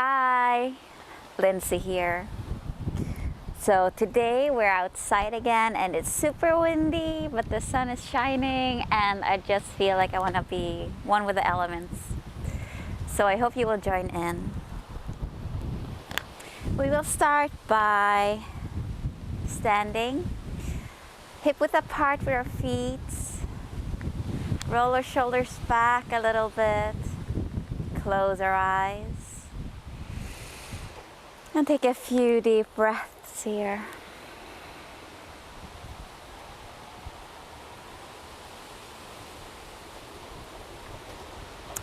Hi, Lendsy here. So today we're outside again and it's super windy, but the sun is shining and I just feel like I want to be one with the elements. So I hope you will join in. We will start by standing, hip width apart with our feet. Roll our shoulders back a little bit. Close our eyes. And take a few deep breaths here.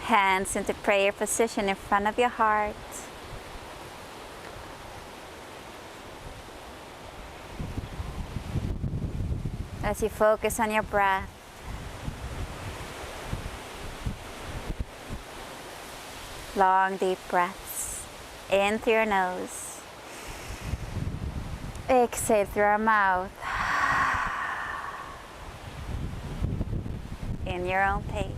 Hands into prayer position in front of your heart. As you focus on your breath, long deep breaths in through your nose, exhale through our mouth, in your own pace.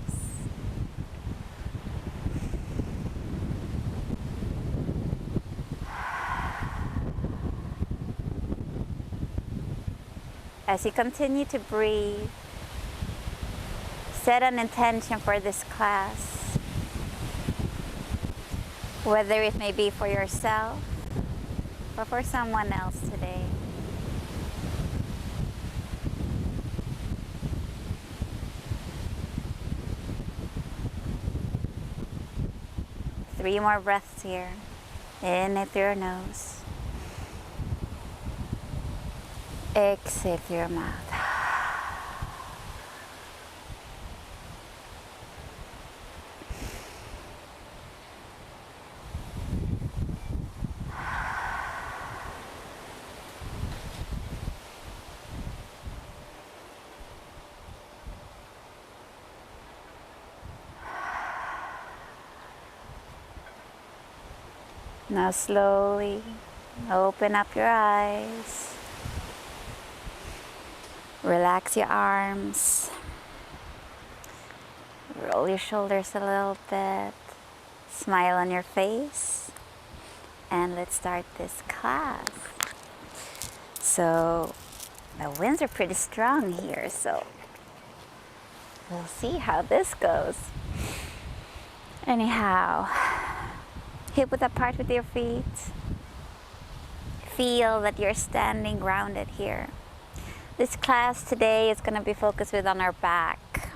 As you continue to breathe, set an intention for this class, whether it may be for yourself or for someone else today. Three more breaths here. In it through your nose. Exhale through your mouth. Now slowly open up your eyes. Relax your arms. Roll your shoulders a little bit. Smile on your face. And let's start this class. So the winds are pretty strong here, so we'll see how this goes. Anyhow, hip width apart with your feet. Feel that you're standing grounded here. This class today is going to be focused on our back.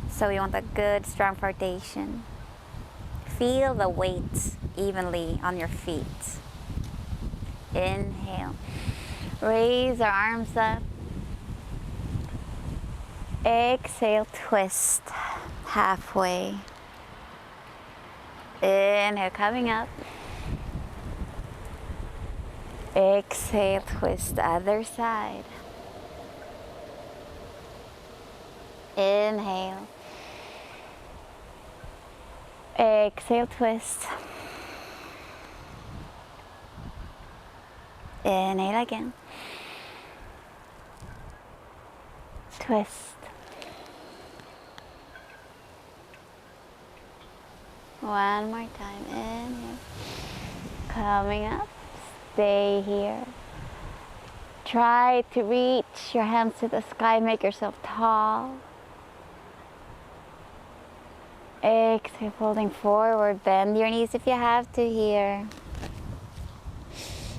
So we want a good, strong foundation. Feel the weight evenly on your feet. Inhale. Raise our arms up. Exhale, twist halfway. Inhale, coming up. Exhale, twist the other side. Inhale. Exhale, twist. Inhale again. Twist. One more time. Inhale. Coming up. Stay here. Try to reach your hands to the sky. Make yourself tall. Exhale, folding forward. Bend your knees if you have to here.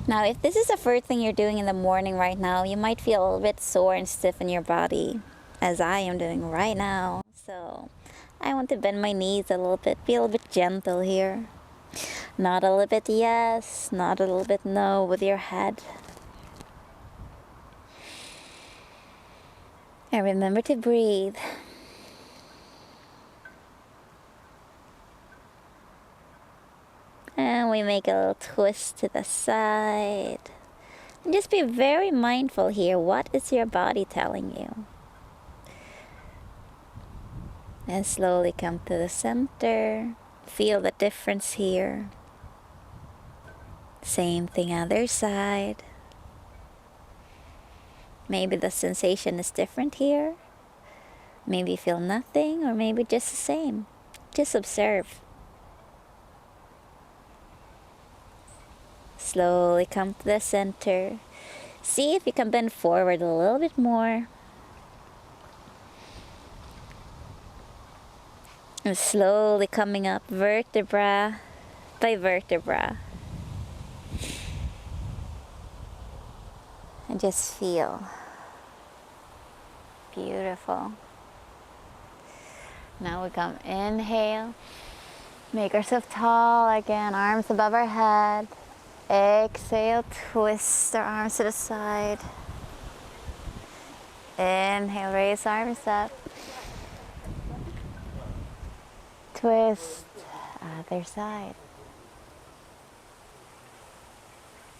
Now, if this is the first thing you're doing in the morning right now, you might feel a little bit sore and stiff in your body, as I am doing right now. So, I want to bend my knees a little bit. Be a little bit gentle here. Not a little bit yes, not a little bit no with your head. And remember to breathe. And we make a little twist to the side. And just be very mindful here. What is your body telling you? And slowly come to the center. Feel the difference here. Same thing other side. Maybe the sensation is different here. Maybe you feel nothing, or maybe just the same. Just observe. slowly come to the center. See if you can bend forward a little bit more. And slowly coming up vertebra by vertebra. And just feel. Beautiful. Now we come, inhale. Make ourselves tall again, arms above our head. Exhale, twist our arms to the side. Inhale, raise arms up. Twist, other side.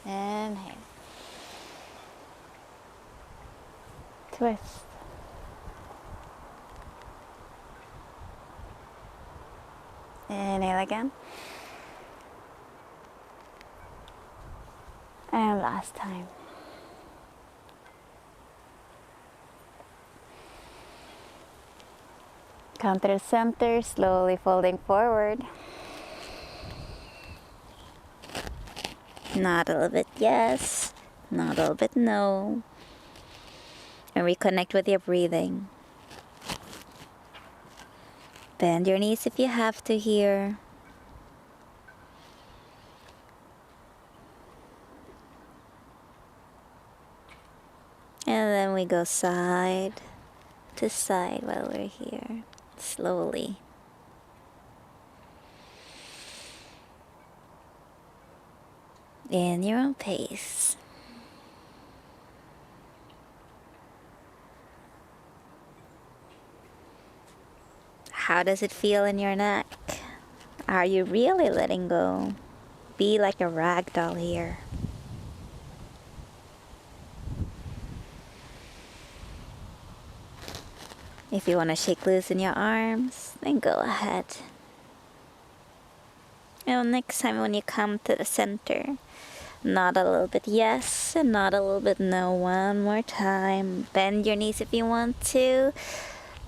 Inhale. Twist. Inhale again. And last time. Come to the center, slowly folding forward. Nod a little bit yes, nod a little bit no. And reconnect with your breathing. Bend your knees if you have to here. And then we go side to side while we're here, slowly. In your own pace. How does it feel in your neck? Are you really letting go? Be like a rag doll here. If you want to shake loose in your arms, then go ahead. And next time when you come to the center, nod a little bit yes and nod a little bit no. One more time. Bend your knees if you want to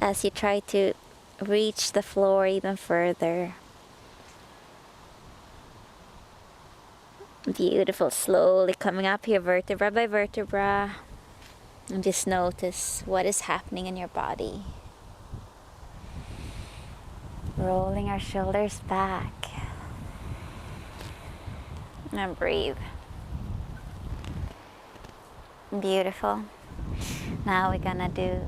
as you try to reach the floor even further. Beautiful. Slowly coming up here vertebra by vertebra. And just notice what is happening in your body. Rolling our shoulders back. And breathe. Beautiful. Now we're gonna do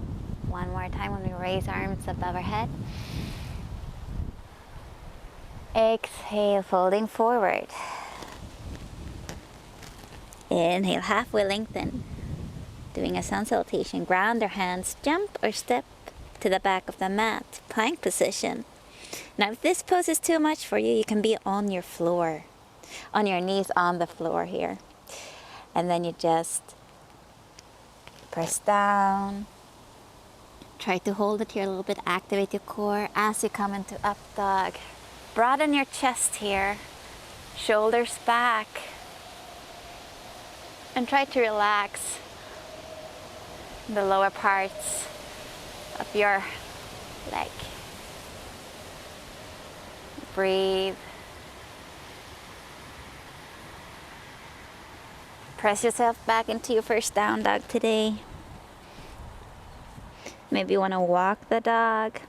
one more time when we raise arms above our head. Exhale, folding forward. Inhale, halfway lengthen. Doing a sun salutation. Ground our hands, jump or step to the back of the mat. Plank position. Now if this pose is too much for you, you can be on your floor. On your knees on the floor here. And then you just press down. Try to hold it here a little bit. Activate your core as you come into up dog. Broaden your chest here. Shoulders back. And try to relax the lower parts of your leg. Breathe. Press yourself back into your first down dog today. Maybe you want to walk the dog.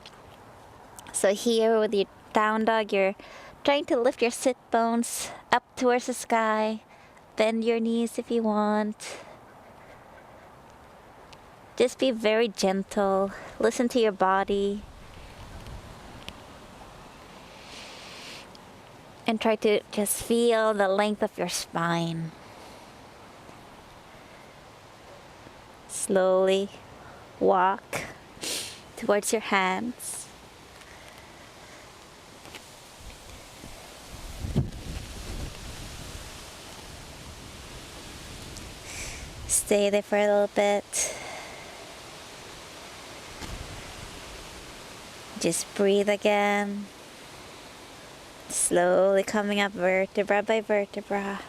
So here with your down dog, you're trying to lift your sit bones up towards the sky. Bend your knees if you want. Just be very gentle. Listen to your body. And try to just feel the length of your spine. Slowly walk towards your hands. Stay there for a little bit. Just breathe again. Slowly coming up vertebra by vertebra.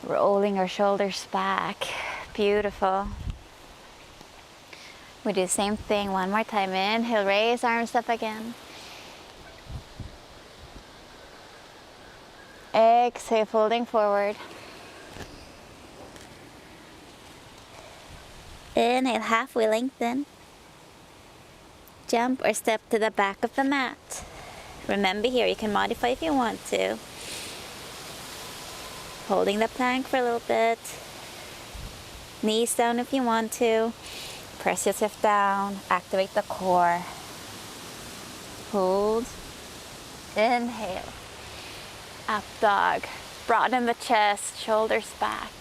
Rolling our shoulders back. Beautiful. We do the same thing one more time. Inhale, raise arms up again. Exhale, folding forward. Inhale, halfway lengthen. Jump or step to the back of the mat. Remember here, you can modify if you want to. Holding the plank for a little bit. Knees down if you want to. Press yourself down. Activate the core. Hold. Inhale. Up dog. Broaden the chest, shoulders back.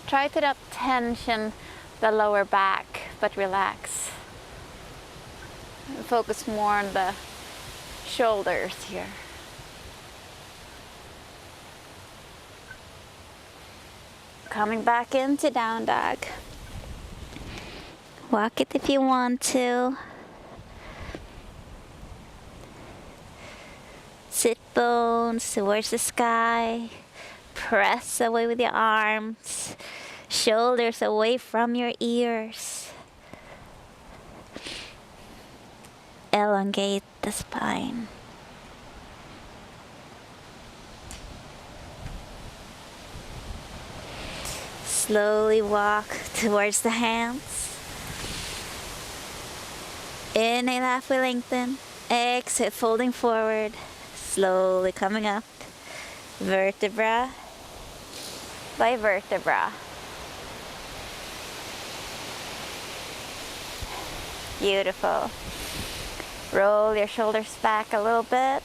Try to not tension the lower back, but relax. Focus more on the shoulders here. Coming back into down dog. Walk it if you want to. Sit bones towards the sky. Press away with your arms. Shoulders away from your ears. Elongate the spine. Slowly walk towards the hands. Inhale, halfway lengthen. Exhale, folding forward. Slowly coming up. Vertebra by vertebra. Beautiful. Roll your shoulders back a little bit.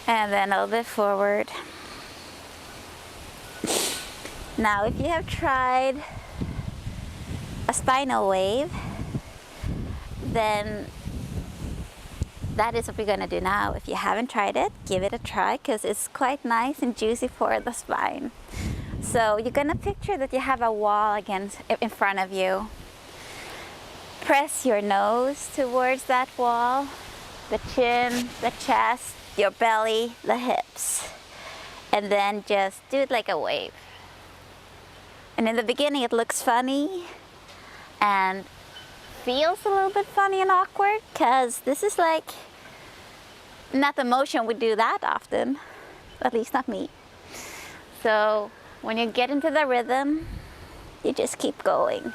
And then a little bit forward. Now, if you have tried a spinal wave, then that is what we're going to do now. If you haven't tried it, give it a try because it's quite nice and juicy for the spine. So you're going to picture that you have a wall in front of you. Press your nose towards that wall, the chin, the chest, your belly, the hips. And then just do it like a wave. And in the beginning it looks funny and feels a little bit funny and awkward because this is like not the motion we do that often, at least not me. So when you get into the rhythm, you just keep going.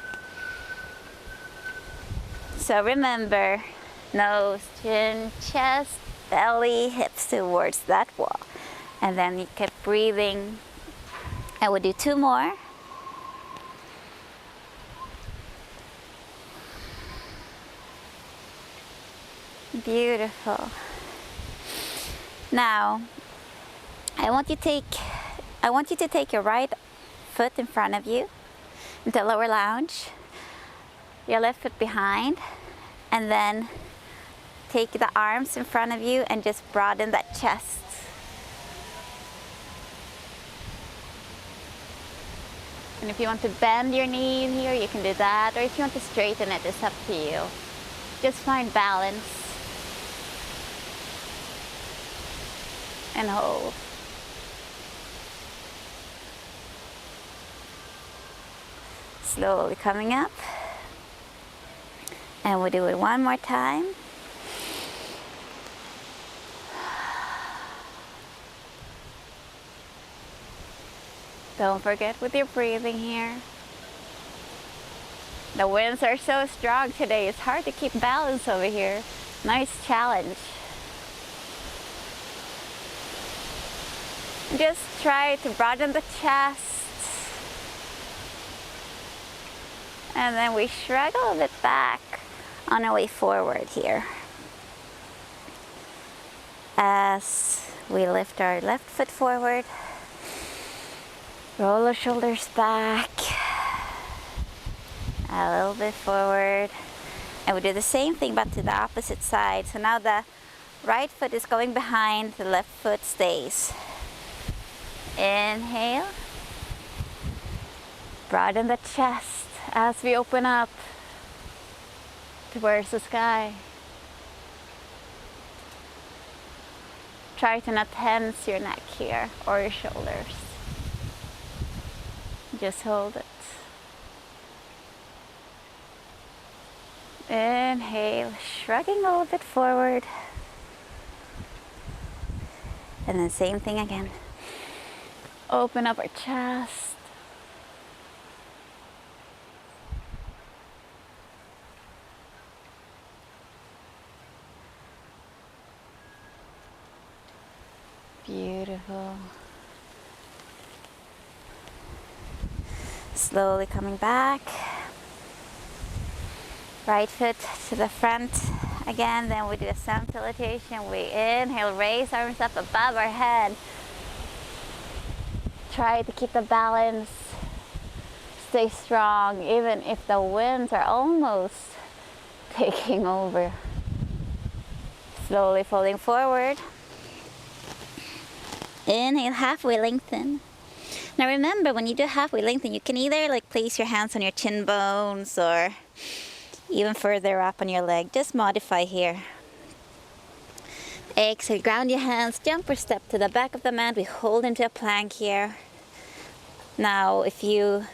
So remember, nose, chin, chest, belly, hips towards that wall. And then you keep breathing. And we'll do 2 more. Beautiful. Now, I want you to take your right foot in front of you into lower lounge, your left foot behind, and then take the arms in front of you and just broaden that chest. And if you want to bend your knee here, you can do that, or if you want to straighten it, it's up to you. Just find balance. And hold. Slowly coming up. And we'll do it one more time. Don't forget with your breathing here. The winds are so strong today, it's hard to keep balance over here. Nice challenge. Just try to broaden the chest. And then we shrug a little bit back on our way forward here. As we lift our left foot forward, roll our shoulders back, a little bit forward. And we do the same thing but to the opposite side. So now the right foot is going behind, the left foot stays. Inhale. Broaden the chest as we open up towards the sky. Try to not tense your neck here or your shoulders. Just hold it. Inhale, shrugging a little bit forward. And then same thing again. Open up our chest. Beautiful. Slowly coming back. Right foot to the front again. Then we do a sun salutation. We inhale, raise arms up above our head. Try to keep the balance. Stay strong even if the winds are almost taking over. Slowly folding forward. Inhale, halfway lengthen. Now remember, when you do halfway lengthen, you can either like place your hands on your chin bones or even further up on your leg. Just modify here. Exhale, ground your hands, jump or step to the back of the mat. We hold into a plank here. Now, if you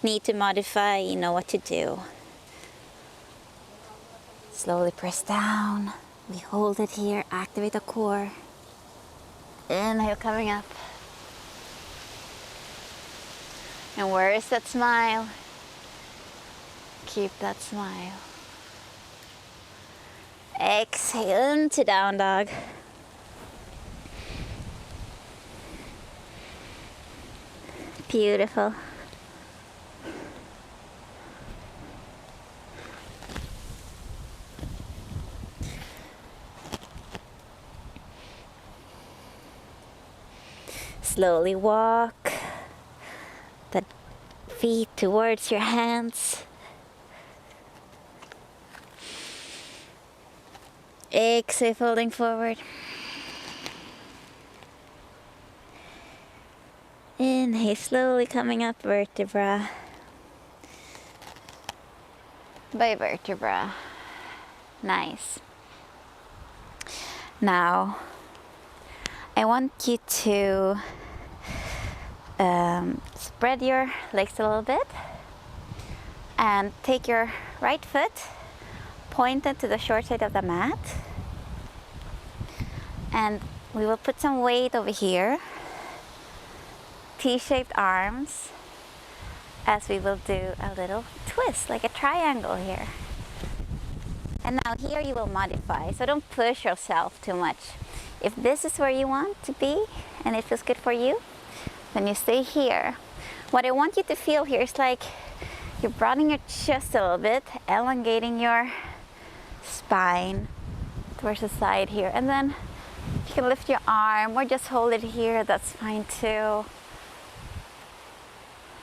need to modify, you know what to do. Slowly press down. We hold it here, activate the core. Inhale, coming up. And where is that smile? Keep that smile. Exhale into down dog. Beautiful. Slowly walk the feet towards your hands. Exhale, folding forward. Inhale, slowly coming up vertebra by vertebra. Nice. Now, I want you to spread your legs a little bit and take your right foot pointed to the short side of the mat, and we will put some weight over here, T-shaped arms, as we will do a little twist like a triangle here. And now here you will modify, so don't push yourself too much. If this is where you want to be and it feels good for you, then you stay here. What I want you to feel here is like you're broadening your chest a little bit, elongating your spine towards the side here. And then you can lift your arm or just hold it here, that's fine too.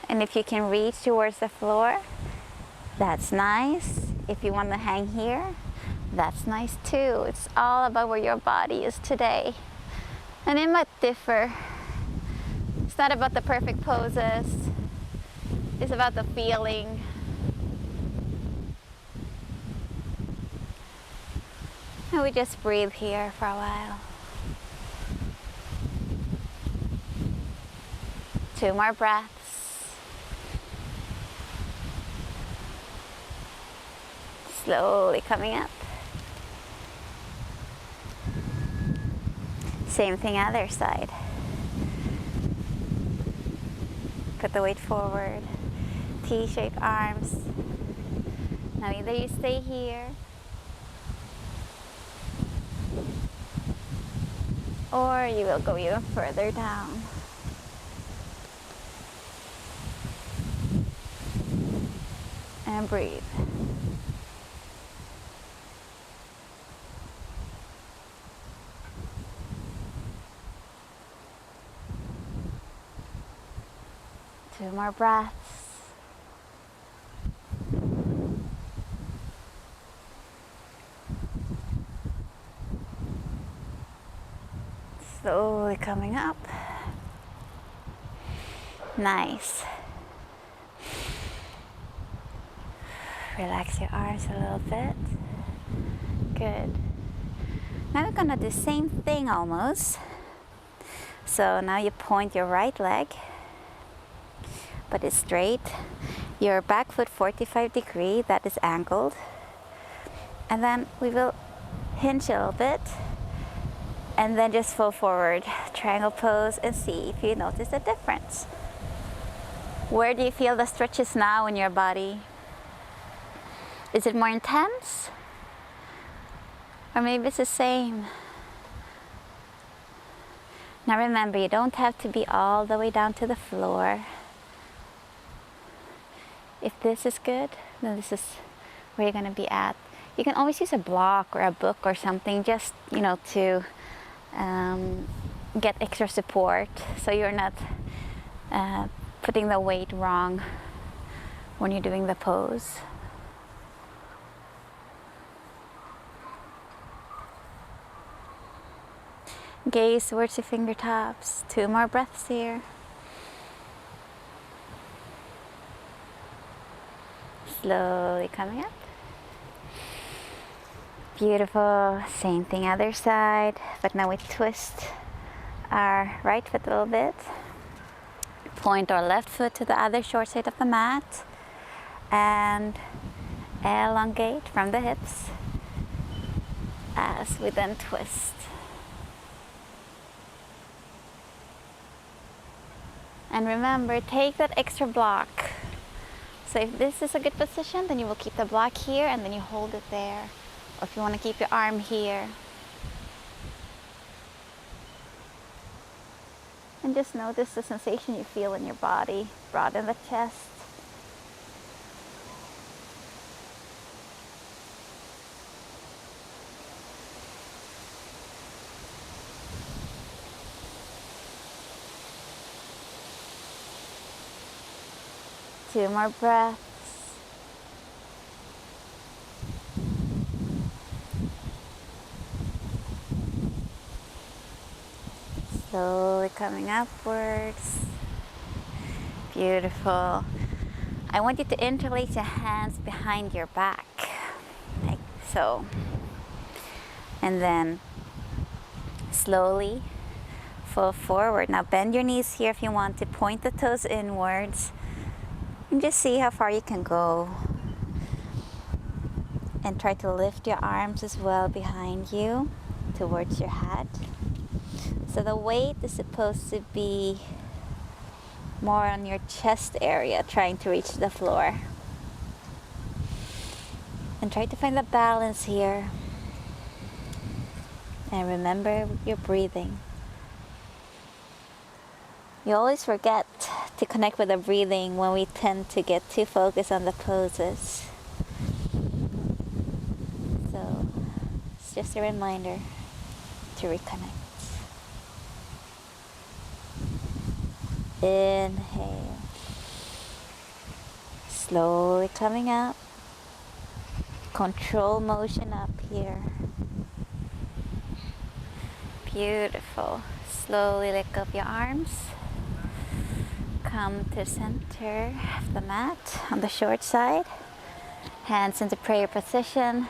And if you can reach towards the floor, that's nice. If you want to hang here, that's nice too. It's all about where your body is today. And it might differ. It's not about the perfect poses. It's about the feeling. And we just breathe here for a while. 2 more breaths. Slowly coming up. Same thing other side. Put the weight forward. T-shaped arms. Now either you stay here or you will go even further down. And breathe. Two more breaths. Slowly coming up. Nice. Relax your arms a little bit. Good. Now we're gonna do the same thing almost. So now you point your right leg, but it's straight. Your back foot 45 degree, that is angled. And then we will hinge a little bit And then just fall forward, triangle pose, and see if you notice a difference. Where do you feel the stretches now in your body? Is it more intense? Or maybe it's the same. Now remember, you don't have to be all the way down to the floor. If this is good, then this is where you're going to be at. You can always use a block or a book or something, just, to get extra support, so you're not putting the weight wrong when you're doing the pose. Gaze towards your fingertips. 2 more breaths here. Slowly coming up. Beautiful. Same thing other side, but now we twist our right foot a little bit. Point our left foot to the other short side of the mat and elongate from the hips as we then twist. And remember, take that extra block. So if this is a good position, then you will keep the block here and then you hold it there. Or if you want to keep your arm here. And just notice the sensation you feel in your body. Broaden the chest. Two more breaths. Slowly coming upwards. Beautiful. I want you to interlace your hands behind your back, like so. And then slowly fall forward. Now bend your knees here if you want to. Point the toes inwards. And just see how far you can go. And try to lift your arms as well behind you towards your head. So the weight is supposed to be more on your chest area, trying to reach the floor. And try to find the balance here. And remember your breathing. You always forget to connect with the breathing when we tend to get too focused on the poses. So it's just a reminder to reconnect. Inhale. Slowly coming up. Control motion up here. Beautiful. Slowly let go of your arms. Come to center of the mat on the short side. Hands into prayer position.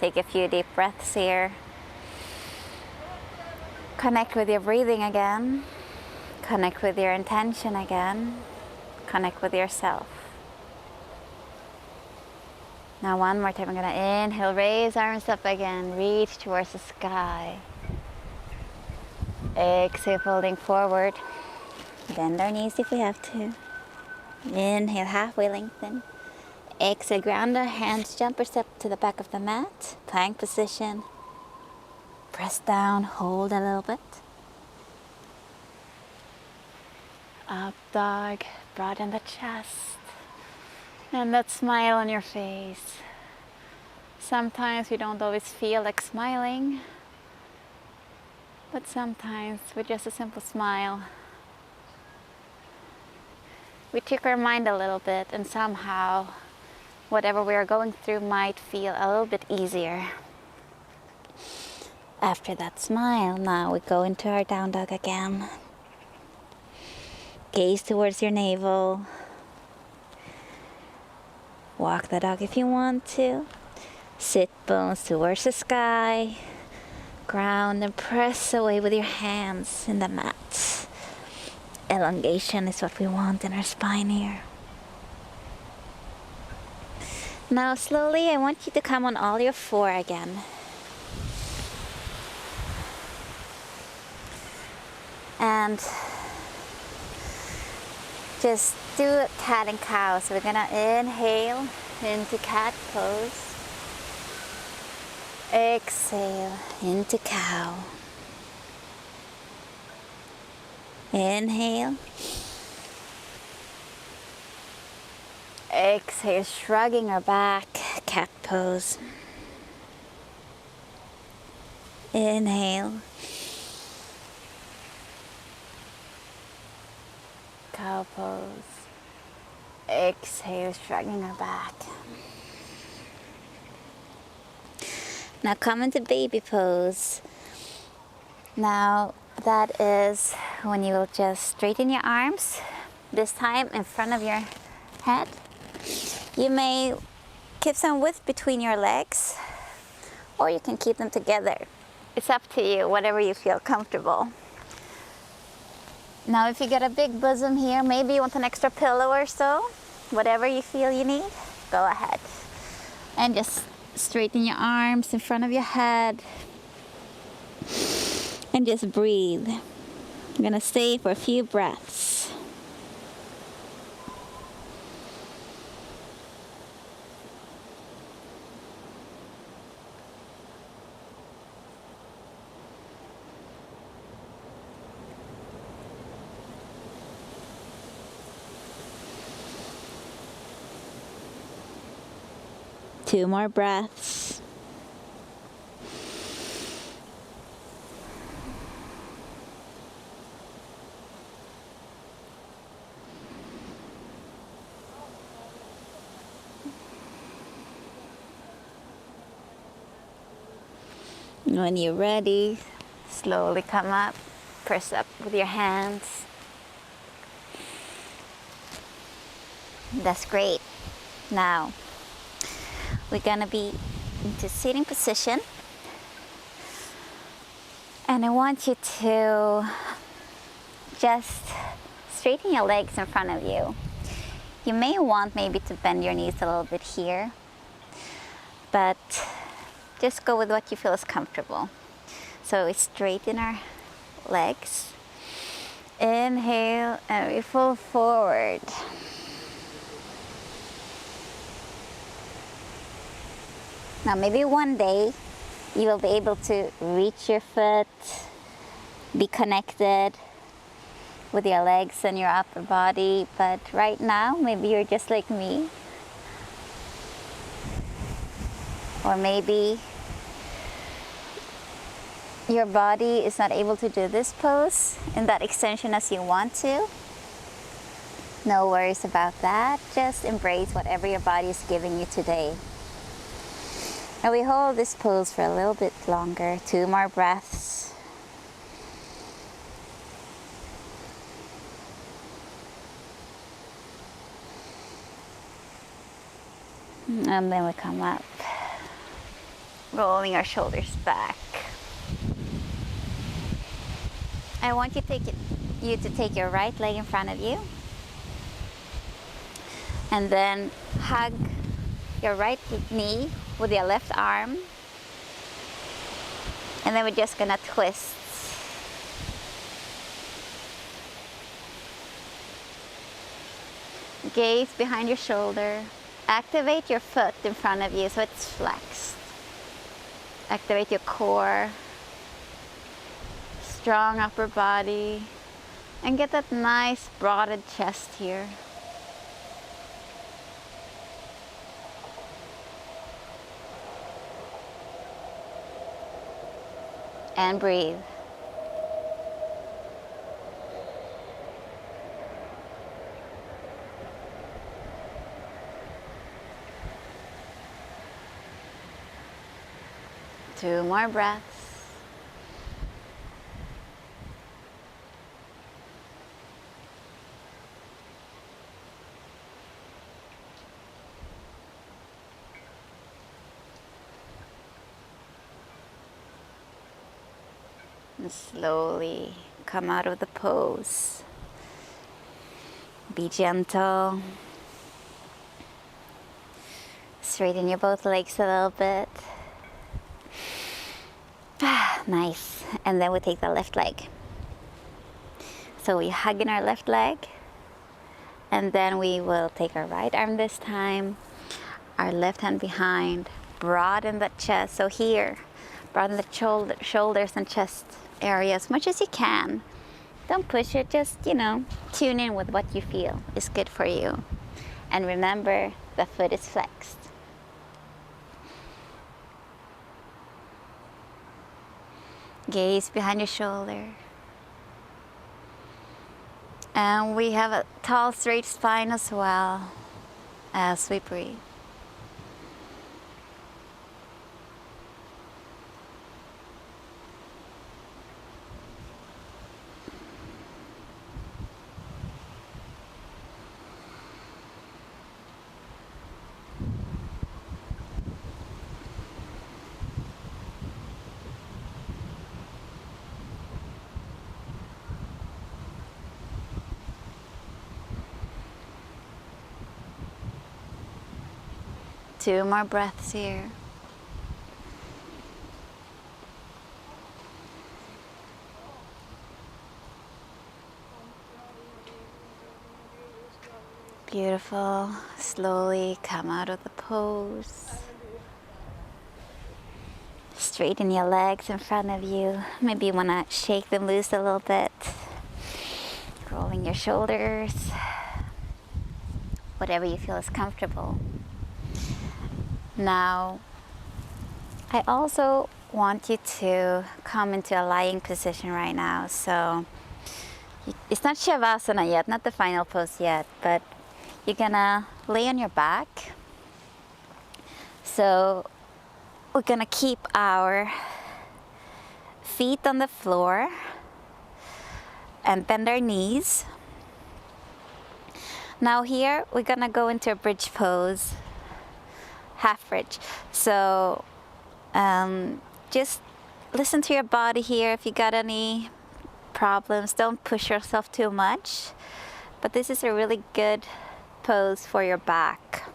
Take a few deep breaths here. Connect with your breathing again. Connect with your intention again. Connect with yourself. Now one more time, I'm gonna inhale, raise arms up again, reach towards the sky. Exhale, folding forward. Bend our knees if we have to. Inhale, halfway lengthen. Exhale, ground our hands, jump or step to the back of the mat. Plank position. Press down, hold a little bit. Up dog, broaden the chest. And that smile on your face. Sometimes we don't always feel like smiling. But sometimes with just a simple smile, we trick our mind a little bit, and somehow whatever we are going through might feel a little bit easier. After that smile, now we go into our down dog again. Gaze towards your navel. Walk the dog if you want to. Sit bones towards the sky. Ground and press away with your hands in the mat. Elongation is what we want in our spine here. Now slowly I want you to come on all your four again. And just do a cat and cow. So we're gonna inhale into cat pose. Exhale into cow. Inhale. Exhale, shrugging our back, cat pose. Inhale. Cow pose. Exhale, shrugging our back. Now come into baby pose. Now that is when you will just straighten your arms, this time in front of your head. You may keep some width between your legs, or you can keep them together. It's up to you, whatever you feel comfortable. Now if you get a big bosom here, maybe you want an extra pillow or so, whatever you feel you need, go ahead. And just straighten your arms in front of your head. And just breathe. I'm gonna stay for a few breaths. Two more breaths. When you're ready, slowly come up, press up with your hands. That's great. Now, we're gonna be into sitting position. And I want you to just straighten your legs in front of you. You may want maybe to bend your knees a little bit here, but just go with what you feel is comfortable. So we straighten our legs. Inhale and we fall forward. Now maybe one day you will be able to reach your foot, be connected with your legs and your upper body, but right now maybe you're just like me. Or maybe your body is not able to do this pose in that extension as you want to. No worries about that. Just embrace whatever your body is giving you today. And we hold this pose for a little bit longer. Two more breaths. And then we come up, rolling our shoulders back. I want you to take your right leg in front of you. And then hug your right knee with your left arm. And then we're just gonna twist. Gaze behind your shoulder. Activate your foot in front of you so it's flexed. Activate your core. Strong upper body. And get that nice broadened chest here. And breathe. Two more breaths. And slowly come out of the pose. Be gentle. Straighten your both legs a little bit. Nice. And then we take the left leg. So we hug in our left leg, and then we will take our right arm this time, our left hand behind, broaden the chest. So here, broaden the shoulders and chest area as much as you can. Don't push it, just, tune in with what you feel is good for you. And remember, the foot is flexed. Gaze behind your shoulder. And we have a tall, straight spine as well as we breathe. Two more breaths here. Beautiful. Slowly come out of the pose. Straighten your legs in front of you. Maybe you want to shake them loose a little bit. Rolling your shoulders. Whatever you feel is comfortable. Now, I also want you to come into a lying position right now. So, it's not Shavasana yet, not the final pose yet, but you're gonna lay on your back. So, we're gonna keep our feet on the floor and bend our knees. Now here, we're gonna go into a bridge pose. Half bridge. So just listen to your body here. If you got any problems, don't push yourself too much, but this is a really good pose for your back.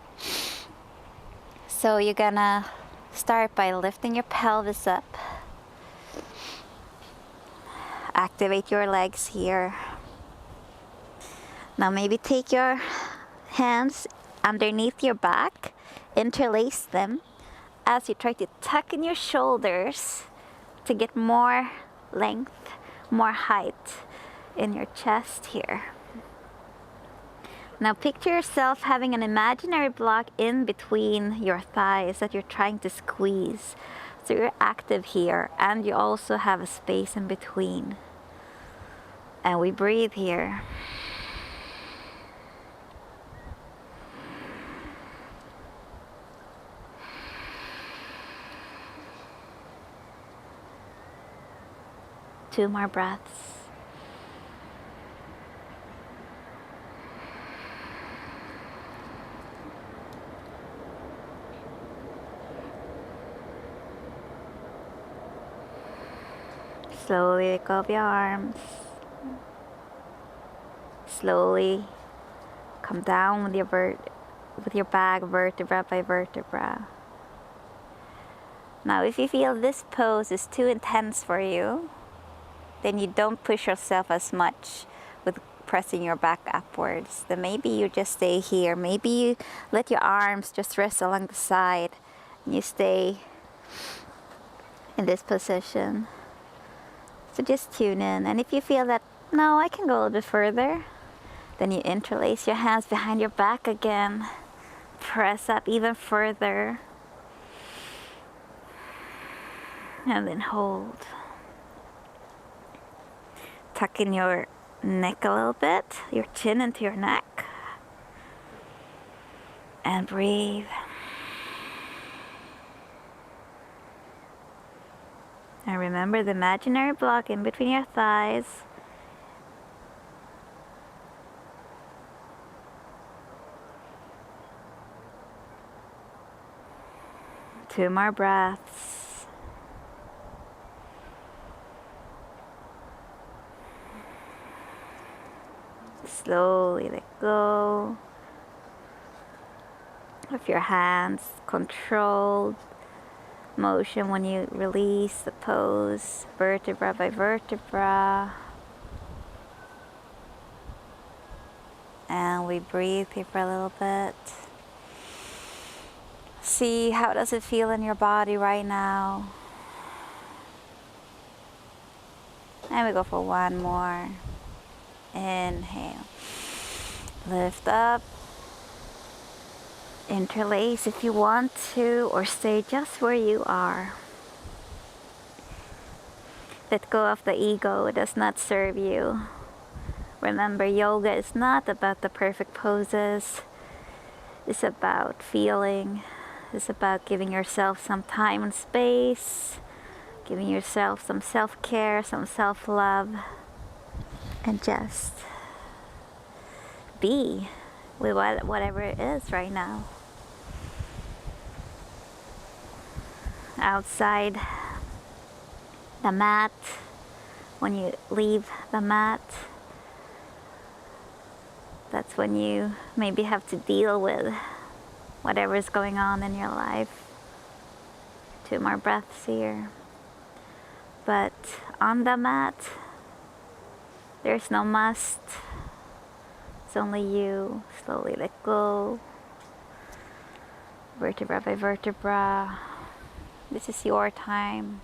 So you're gonna start by lifting your pelvis up. Activate your legs here. Now maybe take your hands underneath your back, interlace them as you try to tuck in your shoulders to get more length, more height in your chest here. Now picture yourself having an imaginary block in between your thighs that you're trying to squeeze. So you're active here, and you also have a space in between. And we breathe here. Two more breaths. Slowly let go of your arms. Slowly come down with your back vertebra by vertebra. Now if you feel this pose is too intense for you, then you don't push yourself as much with pressing your back upwards. Then maybe you just stay here. Maybe you let your arms just rest along the side and you stay in this position. So just tune in. And if you feel that, no, I can go a little bit further, then you interlace your hands behind your back again. Press up even further. And then hold. Tuck in your neck a little bit, your chin into your neck. And breathe. And remember the imaginary block in between your thighs. Two more breaths. Slowly let go of your hands. Controlled motion when you release the pose, vertebra by vertebra. And we breathe here for a little bit. See how does it feel in your body right now. And we go for one more. Inhale. Lift up. Interlace if you want to, or stay just where you are. Let go of the ego. It does not serve you. Remember, yoga is not about the perfect poses. It's about feeling. It's about giving yourself some time and space, giving yourself some self-care, some self-love, and just be with whatever it is right now. Outside the mat, when you leave the mat, that's when you maybe have to deal with whatever is going on in your life. 2 more breaths here. But on the mat, there's no must. It's only you. Slowly let go. Vertebra by vertebra. This is your time.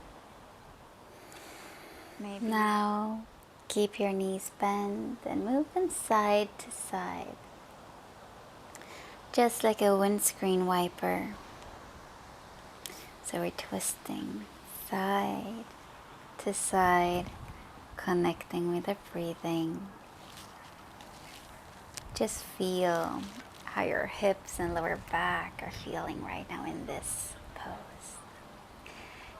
Maybe. Now, keep your knees bent and move from side to side. Just like a windscreen wiper. So we're twisting side to side, connecting with the breathing. Just feel how your hips and lower back are feeling right now in this pose.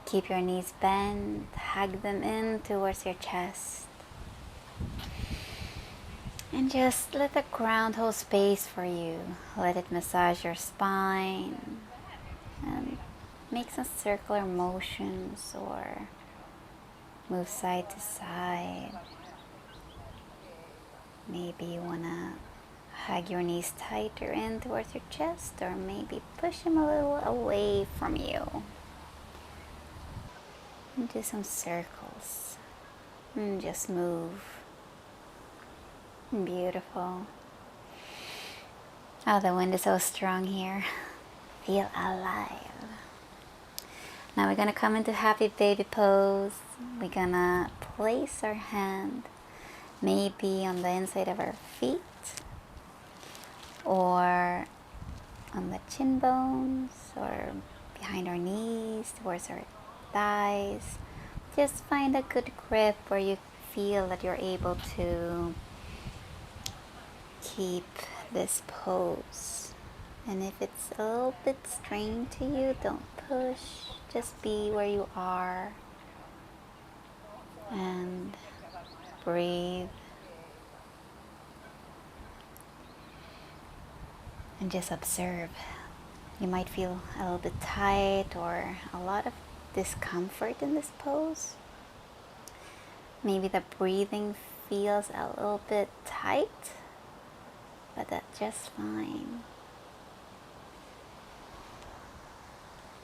Keep your knees bent, hug them in towards your chest. And just let the ground hold space for you. Let it massage your spine. And make some circular motions or move side to side. Maybe you want to hug your knees tighter in towards your chest, or maybe push them a little away from you. And do some circles. And just move. Beautiful. Oh, the wind is so strong here. Feel alive. Now we're gonna come into happy baby pose. We're gonna place our hand maybe on the inside of our feet or on the chin bones or behind our knees towards our thighs. Just find a good grip where you feel that you're able to keep this pose. And if it's a little bit strained to you, don't push. Just be where you are and breathe. And just observe. You might feel a little bit tight or a lot of discomfort in this pose. Maybe the breathing feels a little bit tight, but that's just fine.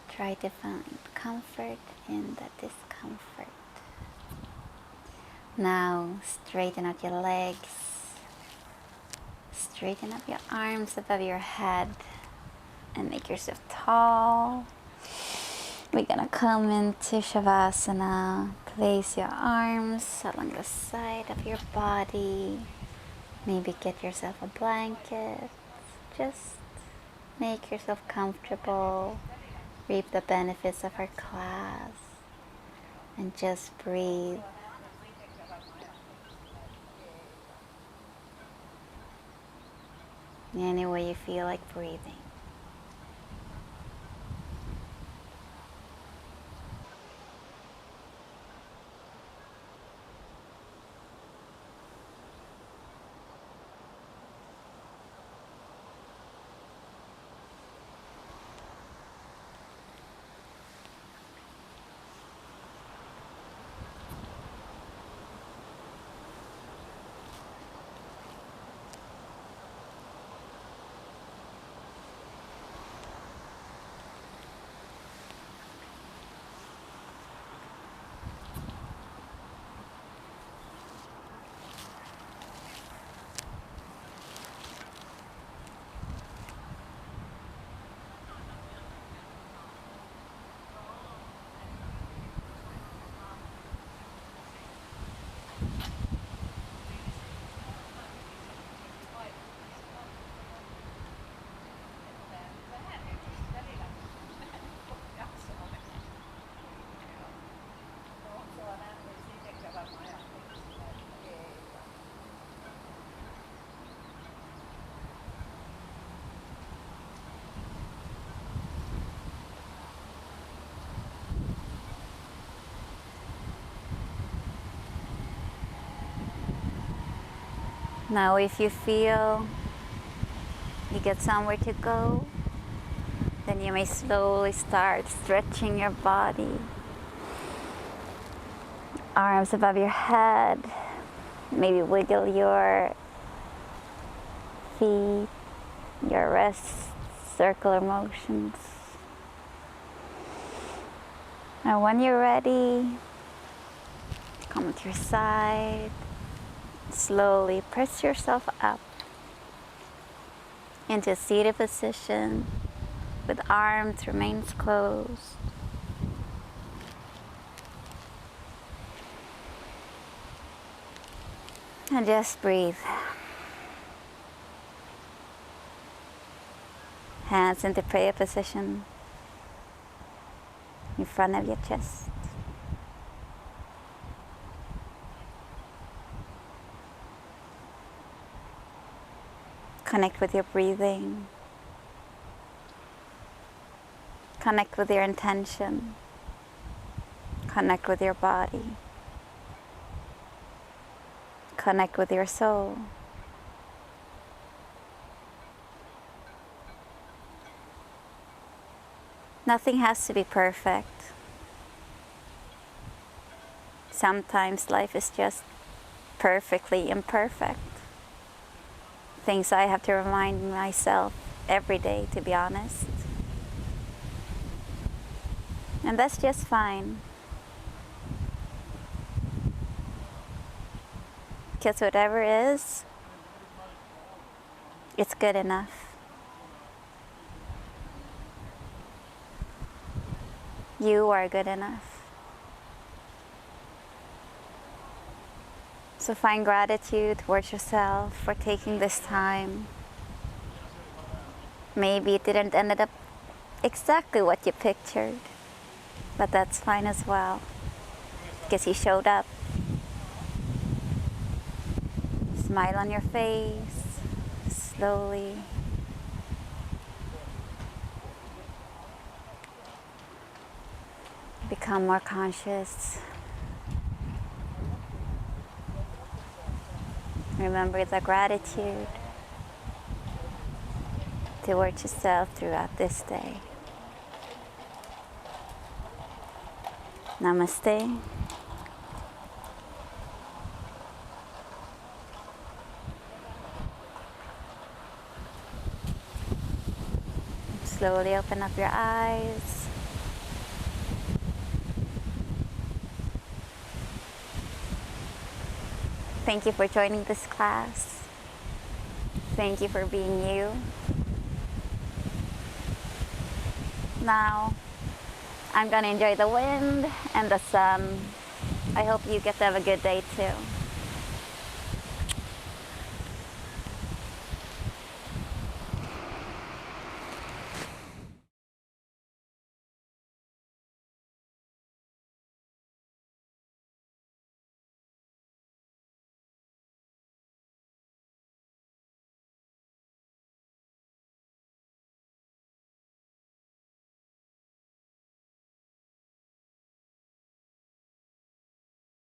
Try to find comfort in the discomfort. Now, straighten out your legs. Straighten up your arms above your head and make yourself tall. We're gonna come into Shavasana. Place your arms along the side of your body. Maybe get yourself a blanket. Just make yourself comfortable. Reap the benefits of our class. And just breathe. Any way you feel like breathing. Now if you feel you get somewhere to go, then you may slowly start stretching your body. Arms above your head. Maybe wiggle your feet, your wrists, circular motions. And when you're ready, come to your side. Slowly press yourself up into a seated position with arms remains closed. And just breathe. Hands into prayer position in front of your chest. Connect with your breathing. Connect with your intention. Connect with your body. Connect with your soul. Nothing has to be perfect. Sometimes life is just perfectly imperfect. Things I have to remind myself every day, to be honest. And that's just fine. Because whatever is, it's good enough. You are good enough. So find gratitude towards yourself for taking this time. Maybe it didn't end up exactly what you pictured, but that's fine as well, because you showed up. Smile on your face, slowly. Become more conscious. Remember the gratitude towards yourself throughout this day. Namaste. Slowly open up your eyes. Thank you for joining this class. Thank you for being you. Now, I'm gonna enjoy the wind and the sun. I hope you get to have a good day too.